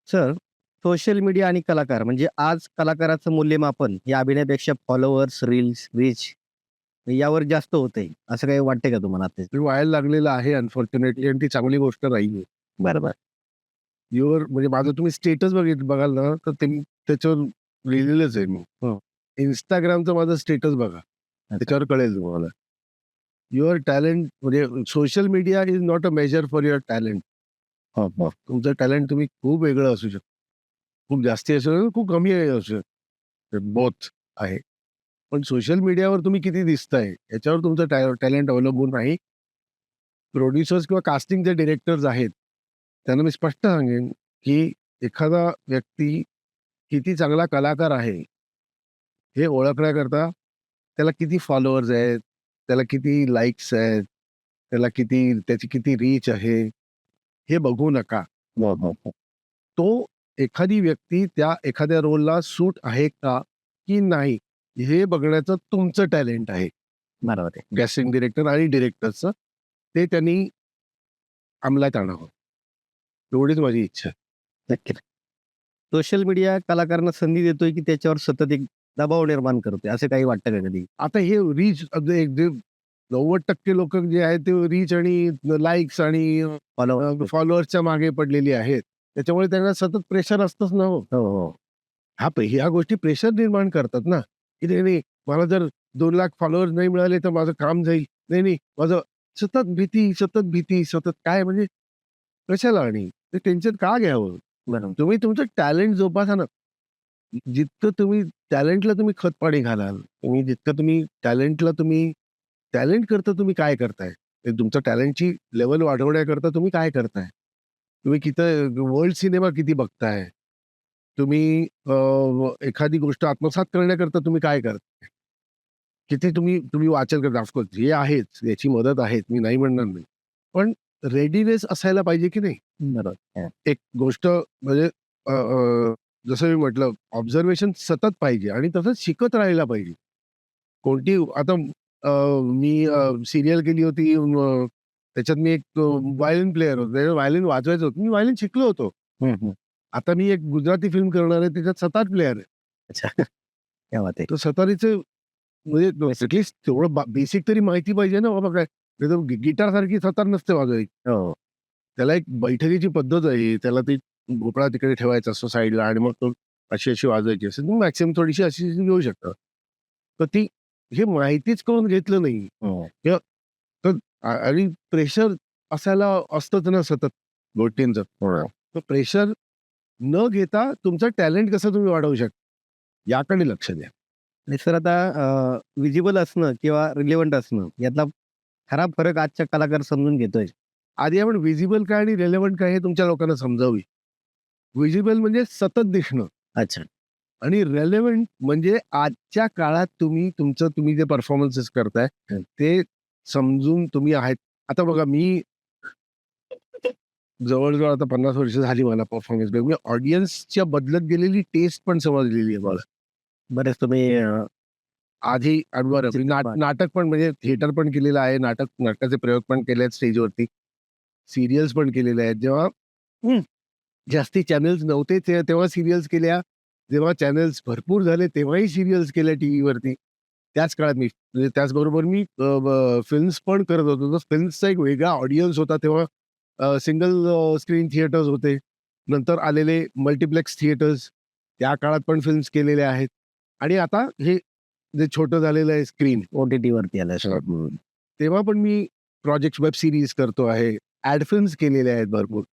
Sir, social media आणि कलाकार म्हणजे आज कलाकाराचं मूल्यमापन हे अभिनयापेक्षा फॉलोअर्स, रील्स, रीच यावर जास्त होतंय. असं काही वाटतंय का तुम्हाला ते? ते व्हायला लागलेलं आहे अनफॉर्च्युनेटली आणि ती चांगली गोष्ट नाहीये. बरोबर. म्हणजे माझं तुम्ही स्टेटस बघाल ना, तर ते त्याच्यावर लिहिलेलंच आहे मी. हं. Instagramचं माझं स्टेटस बघा. अच्छा. त्याच्यावर कळेल तुम्हाला. युअर टॅलेंट म्हणजे social media is not a major for your talent. हो, हो. तुमचं टॅलेंट तुम्ही खूप वेगळं असू शकतं. खूप जास्ती असू शकतं, खूप कमी असू शकतं. बोथ आहे. पण सोशल मीडियावर तुम्ही किती दिसताय याच्यावर तुमचं टॅलेंट अवलंबून नाही. प्रोड्युसर्स किंवा कास्टिंगचे डिरेक्टर्स आहेत, त्यांना मी स्पष्ट सांगेन, की एखादा व्यक्ती किती चांगला कलाकार आहे, हे ओळखण्याकरता त्याला किती फॉलोअर्स आहेत, त्याला किती लाइक्स आहेत, त्याची किती रीच आहे, हे बघू नका. हो, हो, हो. तो एखादी व्यक्ती त्या एखाद्या रोलला सूट आहे का, की नाही, हे बघण्याचं तुमचं टॅलेंट आहे. बरोबर आहे. कास्टिंग डिरेक्टर आणि डिरेक्टरचं. ते त्यांनी अंमलात आणावं. एवढीच माझी इच्छा आहे. नक्कीच. सोशल मीडिया कलाकारांना संधी देतोय, की त्याच्यावर सतत एक दबाव निर्माण करतोय, असं काही वाटतं का कधी? आता हे रीच जे 90% लोकं जे आहेत ते रीच आणि लाइक्स आणि फॉलोअर्स. फॉलोअर्सच्या मागे पडलेली आहेत. त्याच्यामुळे त्यांना सतत प्रेशर असतंच ना हो. हो, हो. ह्या गोष्टी प्रेशर निर्माण करतात ना, की नाही, नाही मला जर 2,00,000 फॉलोअर्स नाही मिळाले तर माझं काम जाईल. नाही, नाही माझं सतत भीती, सतत काय म्हणजे कशाला आणि ते टेन्शन का घ्यावं? बरोबर. तुम्ही तुमचं टॅलेंट जोपासा ना. जितकं तुम्ही टॅलेंटला तुम्ही खतपाणी घालाल, जितकं तुम्ही टॅलेंट करता तुम्ही काय करताय? ते तुमच्या टॅलेंटची लेव्हल वाढवण्याकरता तुम्ही काय करताय? तुम्ही वर्ल्ड सिनेमा किती बघताय? तुम्ही एखादी गोष्ट आत्मसात करण्याकरता तुम्ही काय करताय? किती तुम्ही तुम्ही वाचन करता. ऑफकोर्स हे आहेच, याची मदत आहेच, मी नाही म्हणणार नाही. पण रेडीनेस असायला पाहिजे की नाही? बरोबर. हां. एक गोष्ट म्हणजे अ, अ, जसं मी म्हटलं ऑब्झर्वेशन सतत पाहिजे आणि तसंच शिकत राहायला पाहिजे. कोणती आता मी सीरियल केली होती त्याच्यात मी एक व्हायोलिन प्लेयर होतो. व्हायोलिन वाजवायचं होतं. मी व्हायोलिन शिकलो होतो. हं, हं. आता मी एक गुजराती फिल्म करणार आहे त्याच्यात सतार प्लेयर आहे. अच्छा. क्या बात है! तर सतारीचं म्हणजे बेसिक. ॲटलीस्ट तेवढं बेसिक तरी माहिती पाहिजे ना बाबा काय. नाहीतर गिटारसारखी सतार नसते वाजवायची. हो. त्याला एक बैठकीची पद्धत आहे. त्याला ती भोपळा तिकडे ठेवायचा असतो साईडला आणि मग तो अशी वाजवायची असते. तुम्ही मॅक्सिमम थोडीशी अशी घेऊ शकता. तर ती हे माहितीच करून घेतलं नाही हो. किंवा तर आणि प्रेशर असायला असतंच ना सतत गोष्टींचं. हो. तर प्रेशर न घेता तुमचं टॅलेंट कसं तुम्ही वाढवू शकता, याकडे लक्ष द्या. आणि सर आता विजिबल असणं किंवा रिलेव्हंट असणं यातला खरा फरक आजचा कलाकार समजून घेतोय. आधी आपण व्हिजिबल काय आणि रिलेव्हंट काय हे तुमच्या लोकांना समजावी. व्हिजिबल म्हणजे सतत दिसणं. अच्छा. आणि रेलेव्हंट म्हणजे आजच्या काळात तुम्ही जे परफॉर्मन्सेस करताय, हं. ते समजून तुम्ही आहेत. आता बघा मी जवळ-जवळ आता 50 वर्ष झाली मला परफॉर्मन्स मी ऑडियन्सच्या बदलत गेलेली टेस्ट पण समजलेली आहे मला. बरेच तुम्ही आधी अनुभव चित्रपट. नाटक पण म्हणजे थिएटर पण केलेलं आहे. नाटकाचे प्रयोग पण केले आहेत स्टेजवरती. सीरियल्स पण केलेल्या आहेत. जेव्हा जास्ती चॅनल्स नव्हते तेव्हा सीरियल्स केल्या. जेव्हा चॅनल्स भरपूर झाले तेव्हाही सीरियल्स केल्या टीव्हीवरती. त्याच काळात म्हणजे त्याचबरोबर मी फिल्म्स पण करत होतो. तर फिल्म्सचा एक वेगळा ऑडियन्स होता तेव्हा. सिंगल स्क्रीन थिएटर्स होते. नंतर आलेले मल्टिप्लेक्स थिएटर्स, त्या काळात पण फिल्म्स केलेल्या आहेत. आणि आता हे जे छोटं झालेलं आहे स्क्रीन, ओ-टी-टीवरती आलं सर. तेव्हा पण मी प्रोजेक्ट्स, वेब सीरीज करतो आहे. ॲड फिल्म्स केलेल्या आहेत भरपूर.